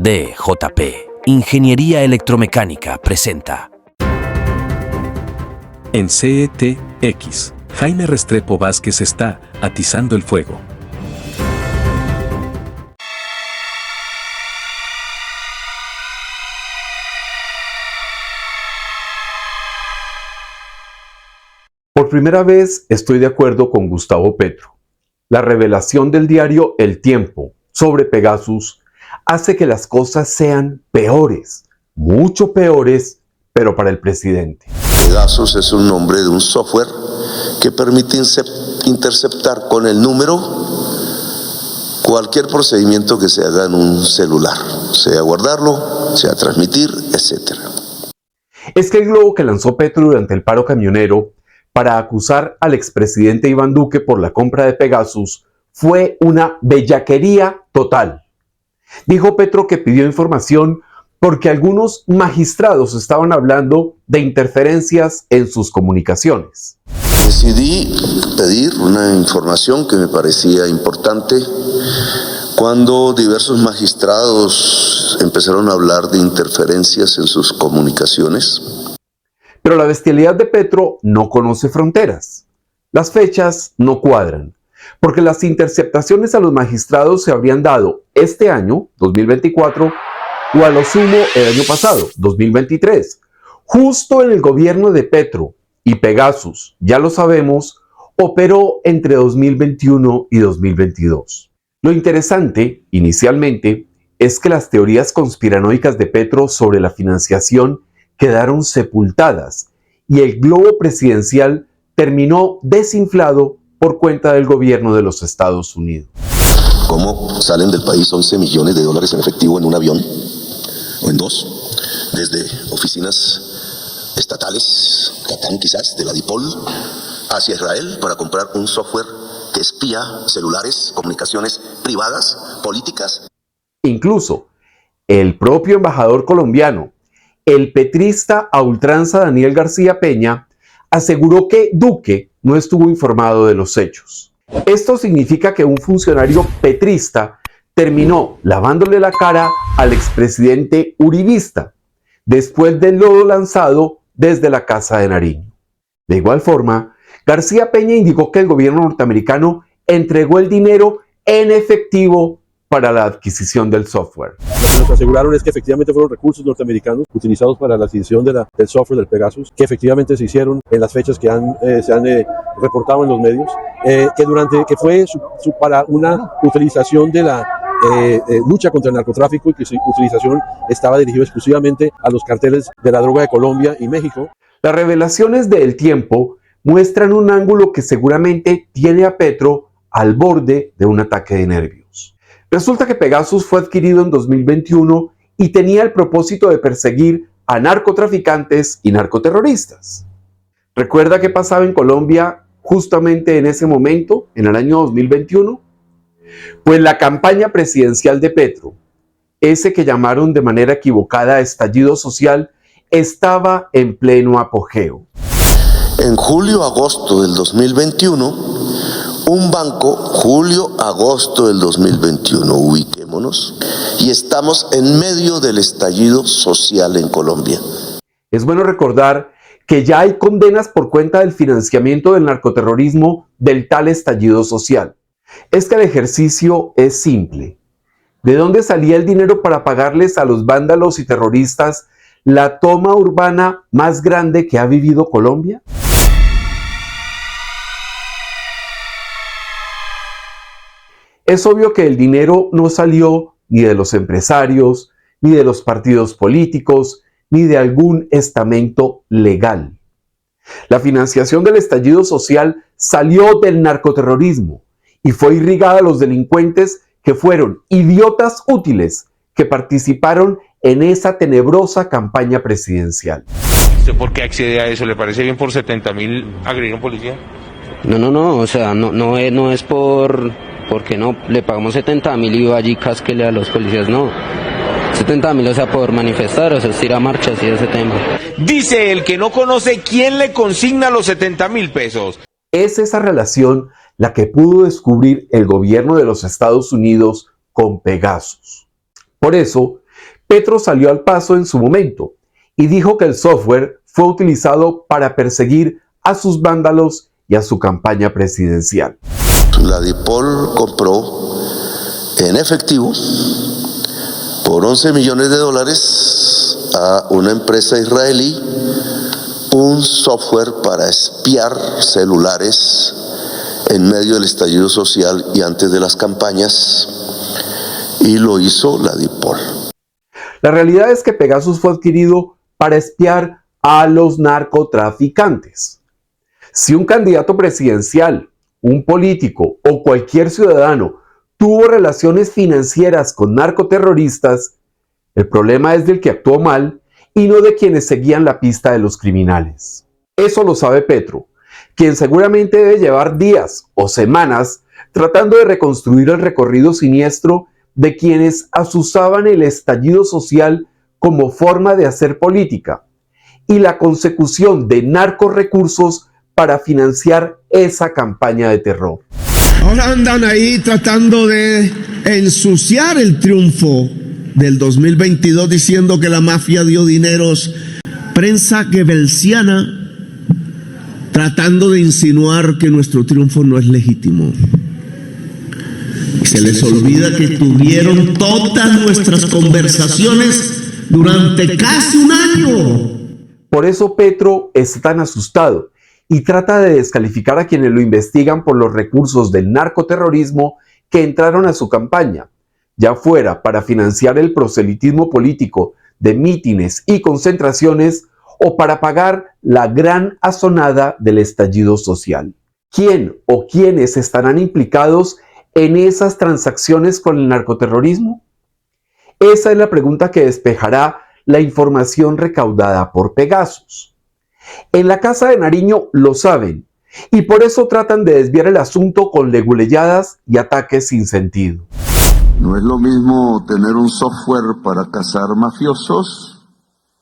DJP, Ingeniería Electromecánica, presenta. En CETX, Jaime Restrepo Vázquez está atizando el fuego. Por primera vez estoy de acuerdo con Gustavo Petro. La revelación del diario El Tiempo sobre Pegasus hace que las cosas sean peores, mucho peores, pero para el presidente. Pegasus es un nombre de un software que permite interceptar con el número cualquier procedimiento que se haga en un celular, sea guardarlo, sea transmitir, etc. Es que el globo que lanzó Petro durante el paro camionero para acusar al expresidente Iván Duque por la compra de Pegasus fue una bellaquería total. Dijo Petro que pidió información porque algunos magistrados estaban hablando de interferencias en sus comunicaciones. Decidí pedir una información que me parecía importante cuando diversos magistrados empezaron a hablar de interferencias en sus comunicaciones. Pero la bestialidad de Petro no conoce fronteras. Las fechas no cuadran, porque las interceptaciones a los magistrados se habrían dado este año, 2024, o a lo sumo el año pasado, 2023, justo en el gobierno de Petro, y Pegasus, ya lo sabemos, operó entre 2021 y 2022. Lo interesante, inicialmente, es que las teorías conspiranoicas de Petro sobre la financiación quedaron sepultadas y el globo presidencial terminó desinflado por cuenta del gobierno de los Estados Unidos. ¿Cómo salen del país 11 millones de dólares en efectivo en un avión o en dos? Desde oficinas estatales, Catán quizás, de la DIPOL, hacia Israel para comprar un software que espía celulares, comunicaciones privadas, políticas. Incluso el propio embajador colombiano, el petrista a ultranza Daniel García Peña, aseguró que Duque no estuvo informado de los hechos. Esto significa que un funcionario petrista terminó lavándole la cara al expresidente uribista, después del lodo lanzado desde la Casa de Nariño. De igual forma, García Peña indicó que el gobierno norteamericano entregó el dinero en efectivo para la adquisición del software. Lo que nos aseguraron es que efectivamente fueron recursos norteamericanos utilizados para la adquisición del software del Pegasus, que efectivamente se hicieron en las fechas que se han reportado en los medios, que fue para una utilización de la lucha contra el narcotráfico y que su utilización estaba dirigida exclusivamente a los carteles de la droga de Colombia y México. Las revelaciones de El Tiempo muestran un ángulo que seguramente tiene a Petro al borde de un ataque de nervios. Resulta que Pegasus fue adquirido en 2021 y tenía el propósito de perseguir a narcotraficantes y narcoterroristas. ¿Recuerda qué pasaba en Colombia justamente en ese momento, en el año 2021? Pues la campaña presidencial de Petro, ese que llamaron de manera equivocada estallido social, estaba en pleno apogeo. En julio-agosto del 2021, un banco, julio-agosto del 2021, ubiquémonos, y estamos en medio del estallido social en Colombia. Es bueno recordar que ya hay condenas por cuenta del financiamiento del narcoterrorismo del tal estallido social. Es que el ejercicio es simple. ¿De dónde salía el dinero para pagarles a los vándalos y terroristas la toma urbana más grande que ha vivido Colombia? Es obvio que el dinero no salió ni de los empresarios, ni de los partidos políticos, ni de algún estamento legal. La financiación del estallido social salió del narcoterrorismo y fue irrigada a los delincuentes que fueron idiotas útiles que participaron en esa tenebrosa campaña presidencial. ¿Usted por qué accede a eso? ¿Le parece bien por 70.000 agredir a un policía? No, o sea, no es porque no le pagamos 70.000 y va allí casquele a los policías, no. 70.000, o sea, por manifestar, o sea, ir a marchas y ese tema. Dice el que no conoce quién le consigna los 70.000 pesos. Es esa relación la que pudo descubrir el gobierno de los Estados Unidos con Pegasus. Por eso, Petro salió al paso en su momento y dijo que el software fue utilizado para perseguir a sus vándalos y a su campaña presidencial. La DIPOL compró en efectivo por $11 millones a una empresa israelí un software para espiar celulares en medio del estallido social y antes de las campañas, y lo hizo la DIPOL. La realidad es que Pegasus fue adquirido para espiar a los narcotraficantes. Si un candidato presidencial, un político o cualquier ciudadano tuvo relaciones financieras con narcoterroristas, el problema es del que actuó mal y no de quienes seguían la pista de los criminales. Eso lo sabe Petro, quien seguramente debe llevar días o semanas tratando de reconstruir el recorrido siniestro de quienes asusaban el estallido social como forma de hacer política y la consecución de narcorrecursos para financiar esa campaña de terror. Ahora andan ahí tratando de ensuciar el triunfo del 2022 diciendo que la mafia dio dineros. Prensa goebbelsiana tratando de insinuar que nuestro triunfo no es legítimo. Se les olvida que tuvieron todas nuestras conversaciones durante casi un año. Por eso Petro está tan asustado y trata de descalificar a quienes lo investigan por los recursos del narcoterrorismo que entraron a su campaña, ya fuera para financiar el proselitismo político de mítines y concentraciones o para pagar la gran asonada del estallido social. ¿Quién o quiénes estarán implicados en esas transacciones con el narcoterrorismo? Esa es la pregunta que despejará la información recaudada por Pegasus. En la Casa de Nariño lo saben y por eso tratan de desviar el asunto con leguleyadas y ataques sin sentido. No es lo mismo tener un software para cazar mafiosos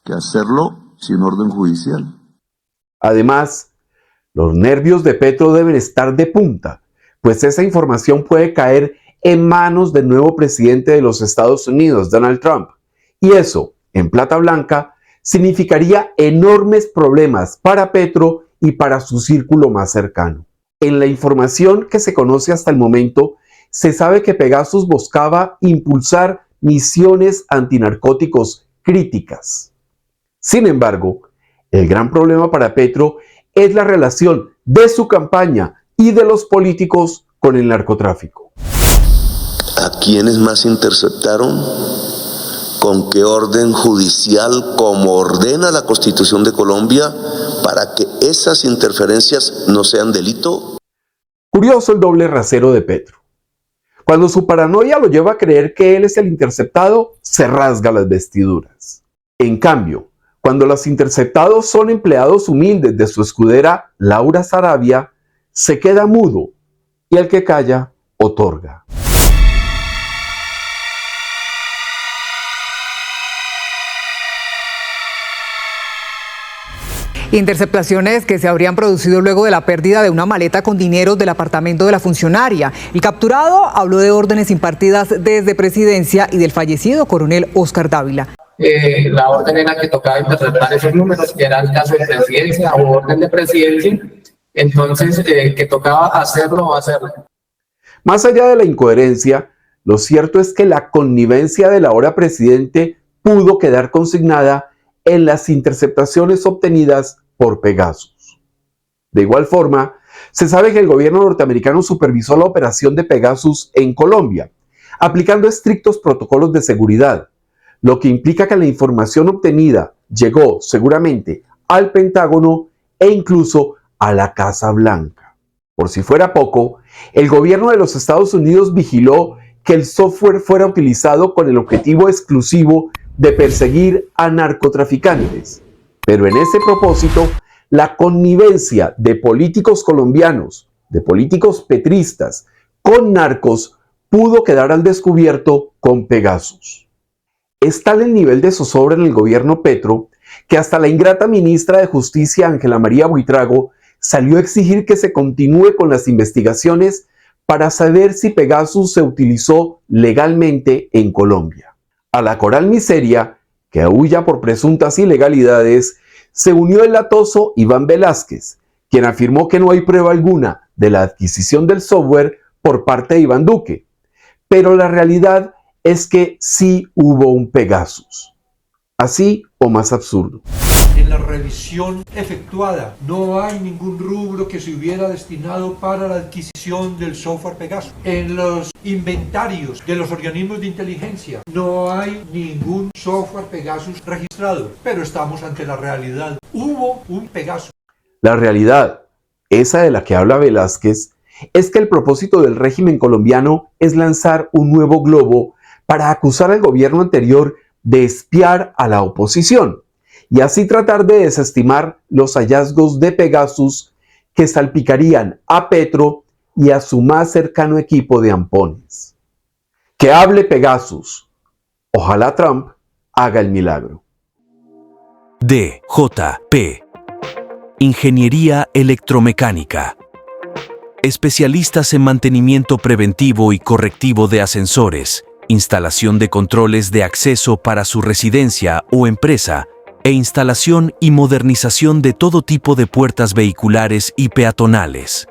que hacerlo sin orden judicial. Además, los nervios de Petro deben estar de punta, pues esa información puede caer en manos del nuevo presidente de los Estados Unidos, Donald Trump, y eso, en plata blanca, significaría enormes problemas para Petro y para su círculo más cercano. En la información que se conoce hasta el momento, se sabe que Pegasus buscaba impulsar misiones antinarcóticos críticas. Sin embargo, el gran problema para Petro es la relación de su campaña y de los políticos con el narcotráfico. ¿A quiénes más interceptaron? ¿Con qué orden judicial, como ordena la Constitución de Colombia, para que esas interferencias no sean delito? Curioso el doble rasero de Petro. Cuando su paranoia lo lleva a creer que él es el interceptado, se rasga las vestiduras. En cambio, cuando los interceptados son empleados humildes de su escudera Laura Sarabia, se queda mudo y el que calla, otorga. Interceptaciones que se habrían producido luego de la pérdida de una maleta con dinero del apartamento de la funcionaria. El capturado habló de órdenes impartidas desde Presidencia y del fallecido coronel Oscar Dávila. La orden era que tocaba interceptar esos números, que era el caso de Presidencia o orden de Presidencia, entonces que tocaba hacerlo o hacerlo. Más allá de la incoherencia, lo cierto es que la connivencia del ahora presidente pudo quedar consignada en las interceptaciones obtenidas por Pegasus. De igual forma, se sabe que el gobierno norteamericano supervisó la operación de Pegasus en Colombia, aplicando estrictos protocolos de seguridad, lo que implica que la información obtenida llegó seguramente al Pentágono e incluso a la Casa Blanca. Por si fuera poco, el gobierno de los Estados Unidos vigiló que el software fuera utilizado con el objetivo exclusivo de perseguir a narcotraficantes. Pero en ese propósito, la connivencia de políticos colombianos, de políticos petristas, con narcos, pudo quedar al descubierto con Pegasus. Es tal el nivel de zozobra en el gobierno Petro que hasta la ingrata ministra de Justicia, Ángela María Buitrago, salió a exigir que se continúe con las investigaciones para saber si Pegasus se utilizó legalmente en Colombia. A la coral miseria, que aúlla por presuntas ilegalidades, se unió el latoso Iván Velázquez, quien afirmó que no hay prueba alguna de la adquisición del software por parte de Iván Duque. Pero la realidad es que sí hubo un Pegasus. Así o más absurdo. En la revisión efectuada no hay ningún rubro que se hubiera destinado para la adquisición del software Pegasus. En los inventarios de los organismos de inteligencia no hay ningún software Pegasus registrado, pero estamos ante la realidad. Hubo un Pegasus. La realidad, esa de la que habla Velázquez, es que el propósito del régimen colombiano es lanzar un nuevo globo para acusar al gobierno anterior de espiar a la oposición y así tratar de desestimar los hallazgos de Pegasus que salpicarían a Petro y a su más cercano equipo de ampones. Que hable Pegasus. Ojalá Trump haga el milagro. DJP. Ingeniería electromecánica. Especialistas en mantenimiento preventivo y correctivo de ascensores, instalación de controles de acceso para su residencia o empresa, e instalación y modernización de todo tipo de puertas vehiculares y peatonales.